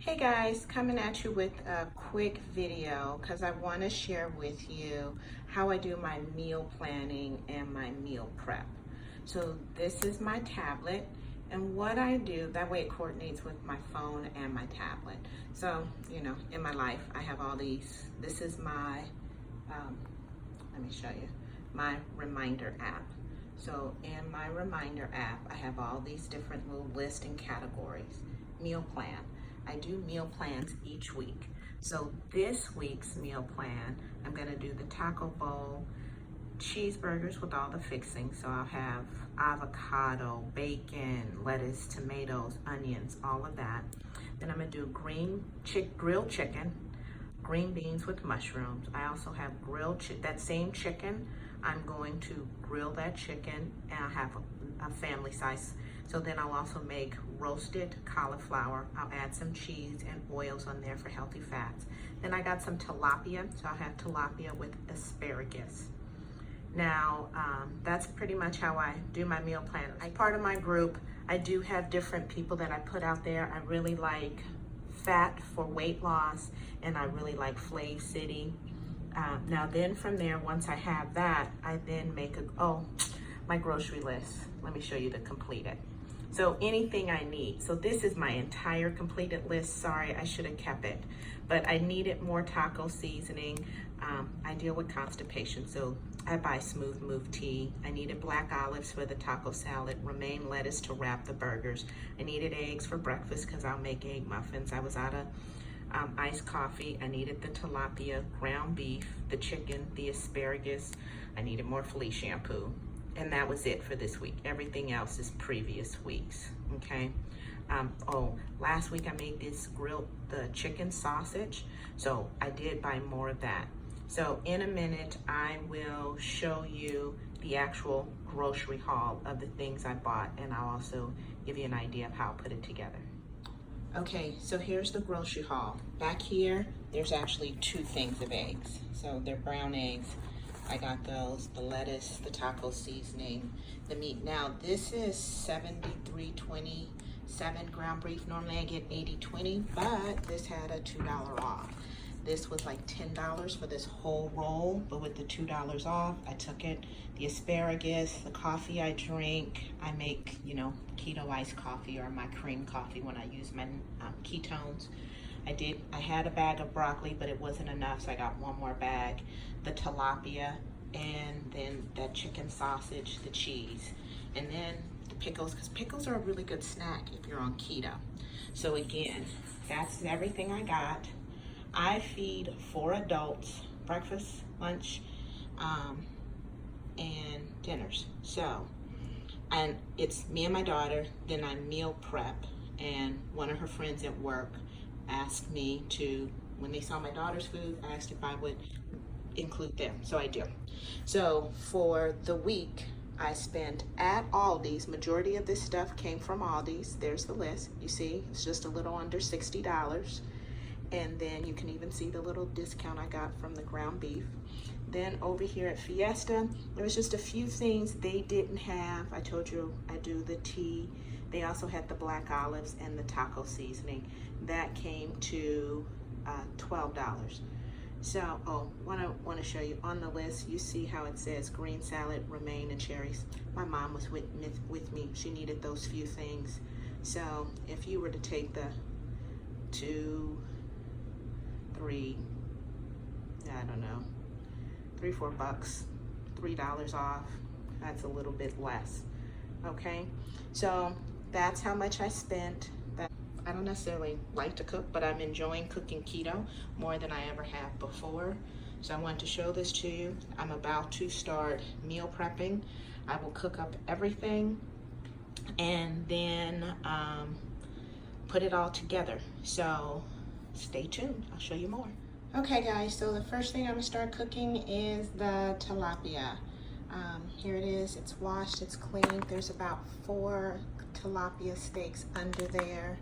Hey guys, coming at you with a quick video because I want to share with you how I do my meal planning and my meal prep. So this is my tablet, and what I do, that way it coordinates with my phone and my tablet. So, in my life, I have all these. This is my, let me show you, my reminder app. So in my reminder app, I have all these different little lists and categories. Meal plan. I do meal plans each week. So this week's meal plan, I'm gonna do the taco bowl, cheeseburgers with all the fixings. So I'll have avocado, bacon, lettuce, tomatoes, onions, all of that. Then I'm gonna do grilled chicken, green beans with mushrooms. I also have that same chicken. I'm going to grill that chicken, and I have a family size. So then I'll also make roasted cauliflower. I'll add some cheese and oils on there for healthy fats. Then I got some tilapia, so I'll have tilapia with asparagus. Now, that's pretty much how I do my meal plan. Part of my group, I do have different people that I put out there. I really like Fat for Weight Loss, and I really like Flav City. Now then from there, once I have that, I then make my grocery list. Let me show you the completed. So anything I need. So this is my entire completed list. Sorry, I should have kept it, but I needed more taco seasoning. I deal with constipation, so I buy Smooth Move tea. I needed black olives for the taco salad, romaine lettuce to wrap the burgers. I needed eggs for breakfast because I'll make egg muffins. I was out of iced coffee. I needed the tilapia, ground beef, the chicken, the asparagus. I needed more Flea shampoo. And that was it for this week. Everything else is previous weeks, okay? Last week I made the chicken sausage. So I did buy more of that. So in a minute, I will show you the actual grocery haul of the things I bought, and I'll also give you an idea of how I put it together. Okay, so here's the grocery haul. Back here, there's actually two things of eggs. So they're brown eggs. I got those, the lettuce, the taco seasoning, the meat. Now this is 73.27 ground beef. Normally I get 80.20, but this had a $2 off. This was like $10 for this whole roll, but with the $2 off, I took it. The asparagus, the coffee I drink, I make, keto iced coffee or my cream coffee when I use my ketones. I had a bag of broccoli, but it wasn't enough, so I got one more bag. The tilapia, and then that chicken sausage, the cheese, and then the pickles, because pickles are a really good snack if you're on keto. So again, that's everything I got. I feed 4 adults, breakfast, lunch, and dinners. So, and it's me and my daughter, then I meal prep, and one of her friends at work asked me to, when they saw my daughter's food, asked if I would include them, so I do. So for the week, I spent at Aldi's, majority of this stuff came from Aldi's. There's the list, you see, it's just a little under $60. And then you can even see the little discount I got from the ground beef. Then over here at Fiesta, there was just a few things they didn't have. I told you I do the tea. They also had the black olives and the taco seasoning. That came to $12. So, what I want to show you on the list, you see how it says green salad, romaine, and cherries. My mom was with me. She needed those few things. So if you were to take the 2, 3, I don't know, $3, $4, $3 off, that's a little bit less, okay? So that's how much I spent. I don't necessarily like to cook, but I'm enjoying cooking keto more than I ever have before. So I wanted to show this to you. I'm about to start meal prepping. I will cook up everything and then put it all together. So stay tuned, I'll show you more. Okay guys, so the first thing I'm gonna start cooking is the tilapia. Here it is, it's washed, it's clean. There's about 4 tilapia steaks under there,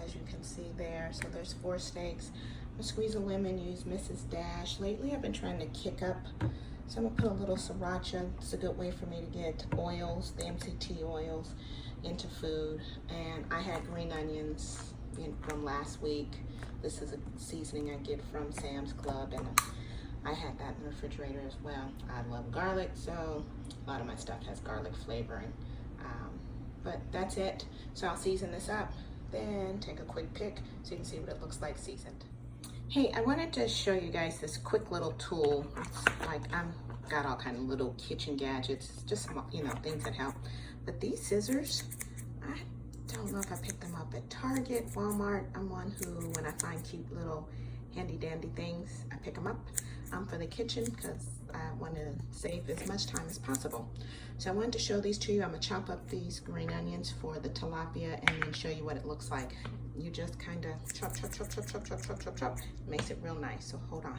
as you can see there. So there's 4 steaks. I'm gonna squeeze a lemon, use Mrs. Dash. Lately I've been trying to kick up, so I'm gonna put a little sriracha. It's a good way for me to get oils, the MCT oils, into food. And I had green onions, from last week. This is a seasoning I get from Sam's Club, and I had that in the refrigerator as well. I love garlic, so a lot of my stuff has garlic flavoring. But that's it. So I'll season this up, then take a quick pick so you can see what it looks like seasoned. Hey, I wanted to show you guys this quick little tool. It's like I've got all kind of little kitchen gadgets, just things that help. But these scissors, I don't know if I picked them up at Target, Walmart. I'm one who, when I find cute little handy dandy things, I pick them up for the kitchen because I want to save as much time as possible. So I wanted to show these to you. I'm gonna chop up these green onions for the tilapia and then show you what it looks like. You just kind of chop, chop, chop, chop, chop, chop, chop, chop, chop. Makes it real nice, so hold on.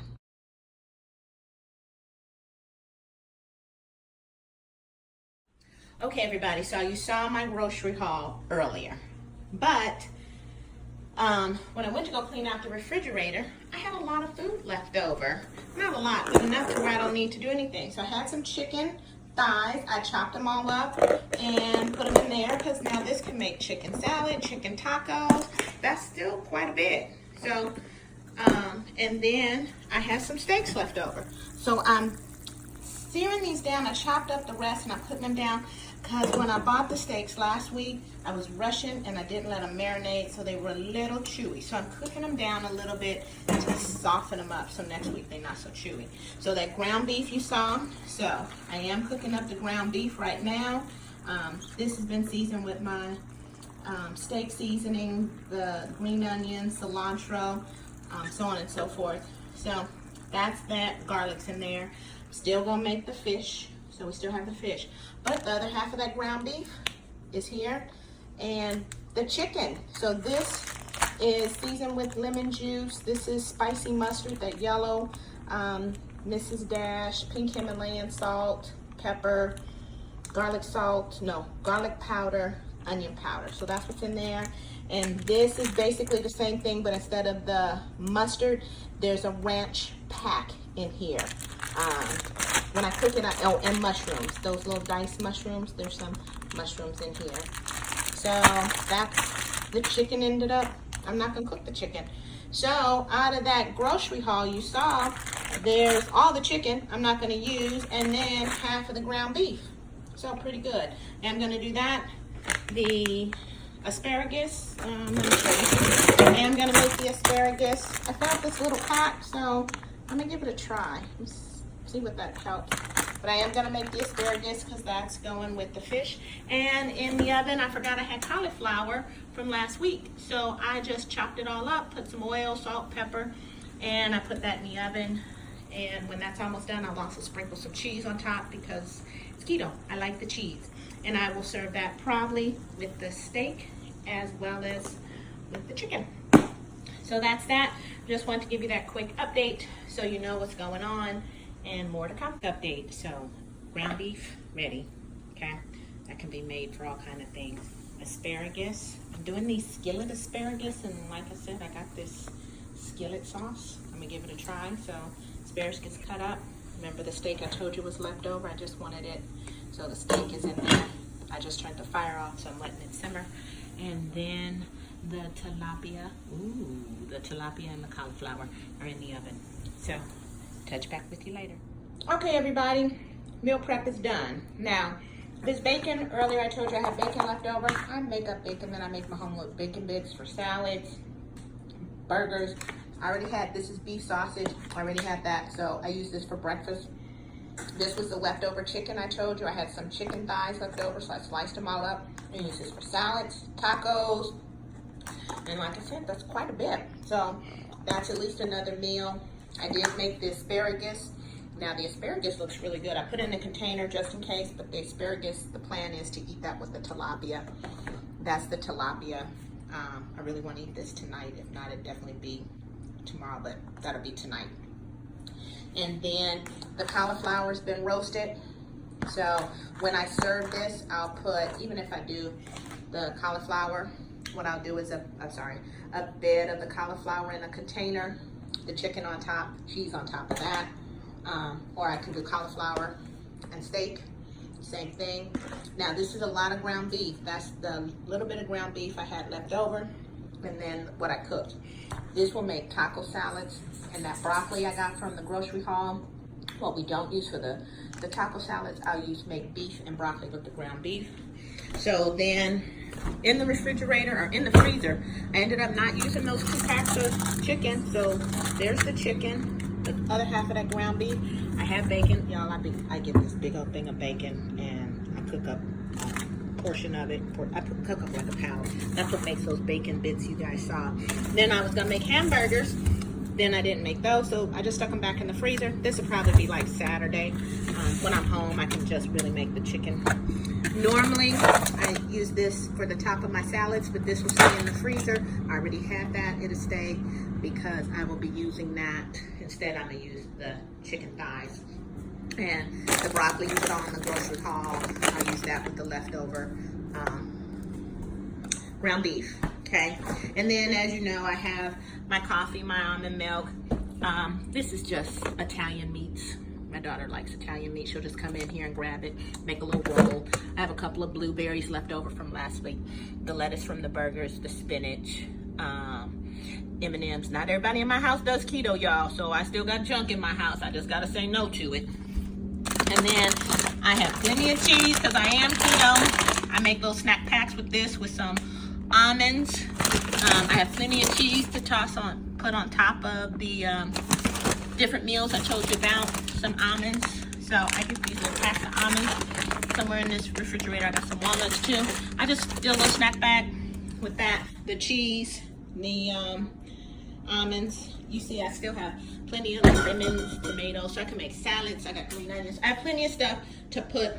Okay, everybody, so you saw my grocery haul earlier, but when I went to go clean out the refrigerator, I had a lot of food left over. Not a lot, but enough to where I don't need to do anything. So I had some chicken thighs. I chopped them all up and put them in there because now this can make chicken salad, chicken tacos. That's still quite a bit. So, and then I have some steaks left over. So I'm searing these down. I chopped up the rest and I'm putting them down because when I bought the steaks last week, I was rushing and I didn't let them marinate, so they were a little chewy. So I'm cooking them down a little bit to soften them up so next week they're not so chewy. So that ground beef you saw, so I am cooking up the ground beef right now. This has been seasoned with my steak seasoning, the green onions, cilantro, so on and so forth. So that's that. Garlic's in there. Still gonna make the fish, so we still have the fish. But the other half of that ground beef is here, and the chicken. So this is seasoned with lemon juice. This is spicy mustard, that yellow, Mrs. Dash, pink Himalayan salt, pepper, garlic powder, onion powder. So that's what's in there. And this is basically the same thing, but instead of the mustard, there's a ranch pack in here. When I cook it, and mushrooms, those little diced mushrooms, there's some mushrooms in here. So that's the chicken ended up. I'm not gonna cook the chicken. So out of that grocery haul you saw, there's all the chicken I'm not gonna use, and then half of the ground beef. So pretty good. And I'm gonna do that. The asparagus, let me show you. And I'm gonna make the asparagus. I found this little pack, so I'm gonna give it a try. Let's see what that helps. But I am gonna make the asparagus because that's going with the fish. And in the oven, I forgot I had cauliflower from last week. So I just chopped it all up, put some oil, salt, pepper, and I put that in the oven. And when that's almost done, I'll also sprinkle some cheese on top because it's keto. I like the cheese. And I will serve that probably with the steak as well as with the chicken. So that's that. Just wanted to give you that quick update so you know what's going on. And more to come. Update. So ground beef ready. Okay, that can be made for all kind of things. Asparagus. I'm doing these skillet asparagus, and like I said, I got this skillet sauce. I'm gonna give it a try. So asparagus gets cut up. Remember the steak I told you was left over? I just wanted it. So the steak is in there. I just turned the fire off, so I'm letting it simmer. And then the tilapia. Ooh, the tilapia and the cauliflower are in the oven. So touch back with you later. Okay, everybody, meal prep is done. Now, this bacon, earlier I told you I had bacon left over. I make up bacon, then I make my home bacon bits for salads, burgers. I already had, this is beef sausage. I already had that, so I use this for breakfast. This was the leftover chicken I told you. I had some chicken thighs left over, so I sliced them all up. I use this for salads, tacos, and like I said, that's quite a bit. So that's at least another meal. I did make the asparagus. Now the asparagus looks really good. I put it in a container just in case, but the asparagus, the plan is to eat that with the tilapia. That's the tilapia. I really want to eat this tonight. If not, it'd definitely be tomorrow, but that'll be tonight. And then the cauliflower's been roasted. So when I serve this, I'll put, even if I do the cauliflower, what I'll do is a bed of the cauliflower in a container, the chicken on top, cheese on top of that. Or I can do cauliflower and steak, same thing. Now this is a lot of ground beef. That's the little bit of ground beef I had left over. and then what I cooked. This will make taco salads, and that broccoli I got from the grocery haul, what we don't use for the taco salads, I'll make beef and broccoli with the ground beef. So then in the refrigerator or in the freezer, I ended up not using those 2 packs of chicken. So there's the chicken, the other half of that ground beef. I have bacon, y'all. I get this big old thing of bacon, and I cook up a portion of it. I cook up like a pound. That's what makes those bacon bits you guys saw. Then I was gonna make hamburgers. Then I didn't make those, so I just stuck them back in the freezer. This will probably be like Saturday. When I'm home, I can just really make the chicken. Normally, I use this for the top of my salads, but this will stay in the freezer. I already have that. It'll stay because I will be using that. Instead, I'm gonna use the chicken thighs. And the broccoli you saw in the grocery haul, I'll use that with the leftover ground beef. Okay, and then as you know, I have my coffee, my almond milk. This is just Italian meats. My daughter likes Italian meat. She'll just come in here and grab it, make a little roll. I have a couple of blueberries left over from last week, the lettuce from the burgers, the spinach, M&Ms. Not everybody in my house does keto, y'all, so I still got junk in my house. I just gotta say no to it. And then I have plenty of cheese because I am keto. I make little snack packs with this with some almonds. I have plenty of cheese to put on top of the different meals I told you about. Some almonds. So I get these little packs of almonds somewhere in this refrigerator. I got some walnuts too. I just did a little snack bag with that, the cheese, the almonds. You see, I still have plenty of lemons, tomatoes, so I can make salads. I got green onions. I have plenty of stuff to put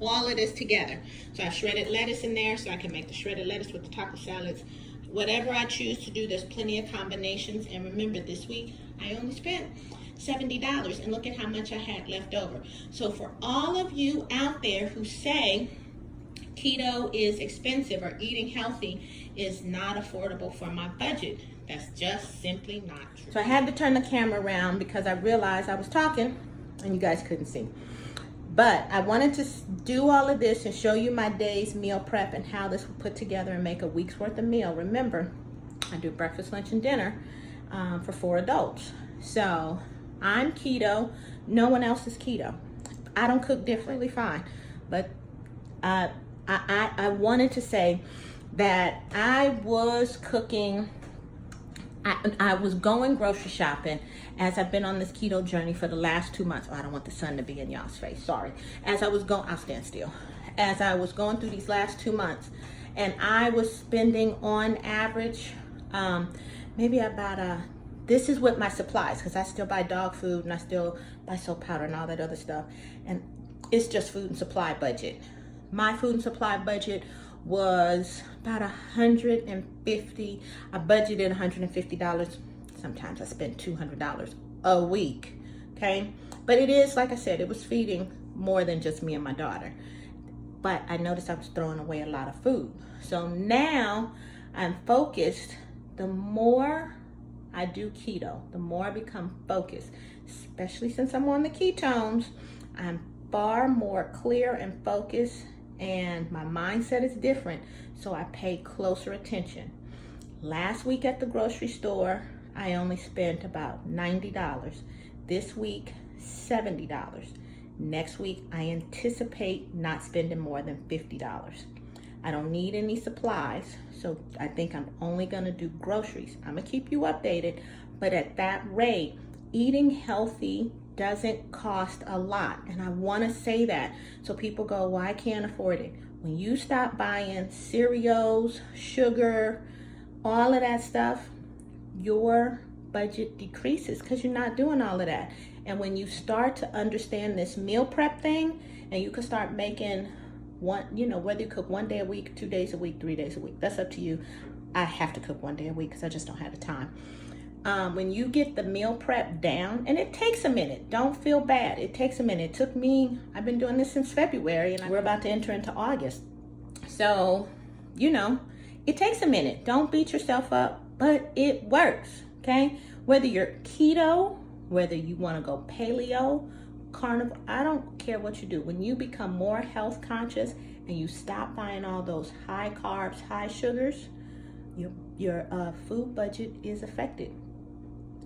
all of this together. So I have shredded lettuce in there, so I can make the shredded lettuce with the taco salads. Whatever I choose to do, there's plenty of combinations. And remember, this week I only spent $70, and look at how much I had left over. So for all of you out there who say keto is expensive or eating healthy is not affordable for my budget, that's just simply not true. So I had to turn the camera around because I realized I was talking and you guys couldn't see. But I wanted to do all of this and show you my day's meal prep and how this will put together and make a week's worth of meal. Remember, I do breakfast, lunch, and dinner for 4 adults. So I'm keto. No one else is keto. I don't cook differently, fine. But I wanted to say that I was cooking. I was going grocery shopping as I've been on this keto journey for the last 2 months. Oh, I don't want the sun to be in y'all's face, sorry. As I was going, I'll stand still. As I was going through these last 2 months, and I was spending on average, maybe about this is with my supplies, because I still buy dog food and I still buy soap powder and all that other stuff. And it's just food and supply budget. My food and supply budget was about $150. I budgeted $150. Sometimes I spend $200 a week, okay? But it is, like I said, it was feeding more than just me and my daughter. But I noticed I was throwing away a lot of food. So now I'm focused. The more I do keto, the more I become focused, especially since I'm on the ketones. I'm far more clear and focused, and my mindset is different, so I pay closer attention. Last week at the grocery store, I only spent about $90. This week, $70. Next week, I anticipate not spending more than $50. I don't need any supplies, so I think I'm only gonna do groceries. I'm gonna keep you updated, but at that rate, eating healthy doesn't cost a lot. And I wanna say that. So people go, well, I can't afford it. When you stop buying cereals, sugar, all of that stuff, your budget decreases because you're not doing all of that. And when you start to understand this meal prep thing, and you can start making one, whether you cook 1 day a week, 2 days a week, 3 days a week, that's up to you. I have to cook 1 day a week because I just don't have the time. When you get the meal prep down, and it takes a minute, don't feel bad. It takes a minute. It took me, I've been doing this since February, and we're about to enter into August. So, it takes a minute. Don't beat yourself up, but it works, okay? Whether you're keto, whether you want to go paleo, carnivore, I don't care what you do. When you become more health conscious and you stop buying all those high carbs, high sugars, your your food budget is affected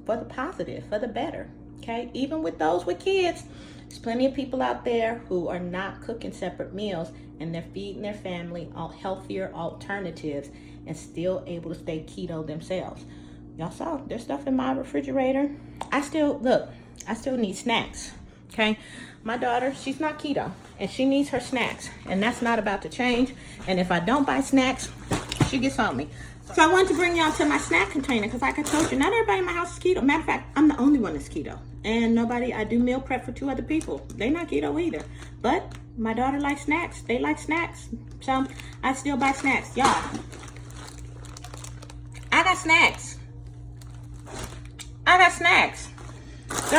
for the positive, for the better. Okay, even with those with kids, there's plenty of people out there who are not cooking separate meals and they're feeding their family all healthier alternatives and still able to stay keto themselves. Y'all saw there's stuff in my refrigerator. I still need snacks. Okay, my daughter, she's not keto and she needs her snacks, and that's not about to change. And if I don't buy snacks, she gets on me. So I wanted to bring y'all to my snack container because, like I told you, not everybody in my house is keto. Matter of fact, I'm the only one that's keto, and I do meal prep for 2 other people. They're not keto either, but my daughter likes snacks. They like snacks, so I still buy snacks. Y'all, I got snacks. So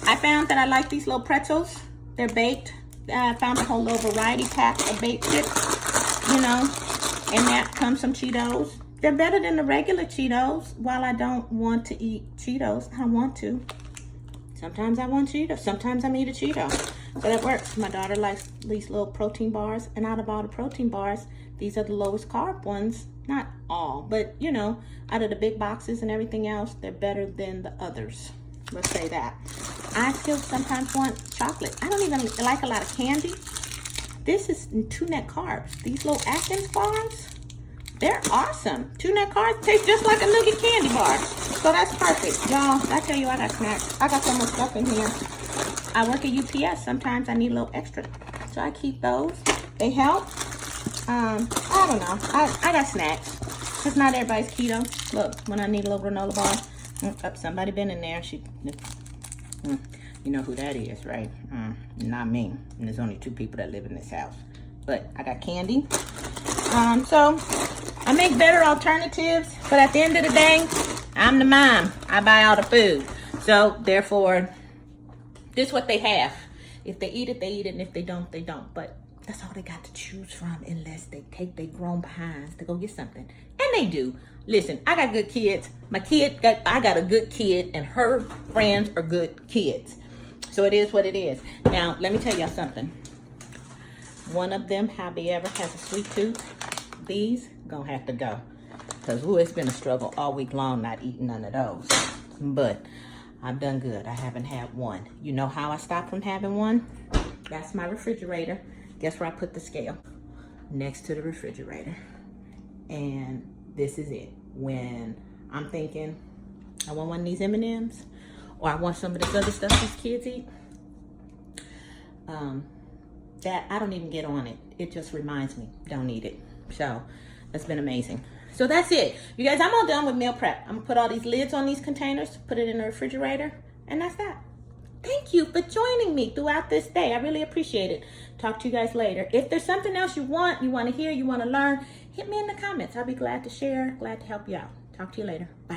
I found that I like these little pretzels. They're baked. I found a whole little variety pack of baked chips, and that comes some Cheetos. They're better than the regular Cheetos. While I don't want to eat Cheetos, I want to. Sometimes I want Cheetos. Sometimes I eat a Cheeto. So that works. My daughter likes these little protein bars. And out of all the protein bars, these are the lowest carb ones. Not all, but out of the big boxes and everything else, they're better than the others. Let's say that. I still sometimes want chocolate. I don't even like a lot of candy. This is 2 net carbs. These little Atkins bars, they're awesome. 2 net carbs taste just like a nougat candy bar. So that's perfect. Y'all, I tell you, I got snacks. I got so much stuff in here. I work at UPS. Sometimes I need a little extra. So I keep those. They help. I don't know. I got snacks. Because not everybody's keto. Look, when I need a little granola bar, somebody been in there. You know who that is, right? Not me. And there's only 2 people that live in this house. But I got candy. So I make better alternatives. But at the end of the day, I'm the mom. I buy all the food. So therefore, this is what they have. If they eat it, they eat it. And if they don't, they don't. But that's all they got to choose from unless they take their grown behinds to go get something. And they do. Listen, I got good kids. I got a good kid, and her friends are good kids. So it is what it is. Now, let me tell y'all something. One of them, hobby ever, has a sweet tooth. These gonna have to go. Because, it's been a struggle all week long not eating none of those. But I've done good. I haven't had one. You know how I stopped from having one? That's my refrigerator. Guess where I put the scale? Next to the refrigerator. And this is it. When I'm thinking, I want one of these M&Ms, or I want some of this other stuff these kids eat, that I don't even get on it. It just reminds me, don't eat it. So that's been amazing. So that's it. You guys, I'm all done with meal prep. I'm gonna put all these lids on these containers, put it in the refrigerator, and that's that. Thank you for joining me throughout this day. I really appreciate it. Talk to you guys later. If there's something else you want to hear, you want to learn, hit me in the comments. I'll be glad to share, glad to help you out. Talk to you later. Bye.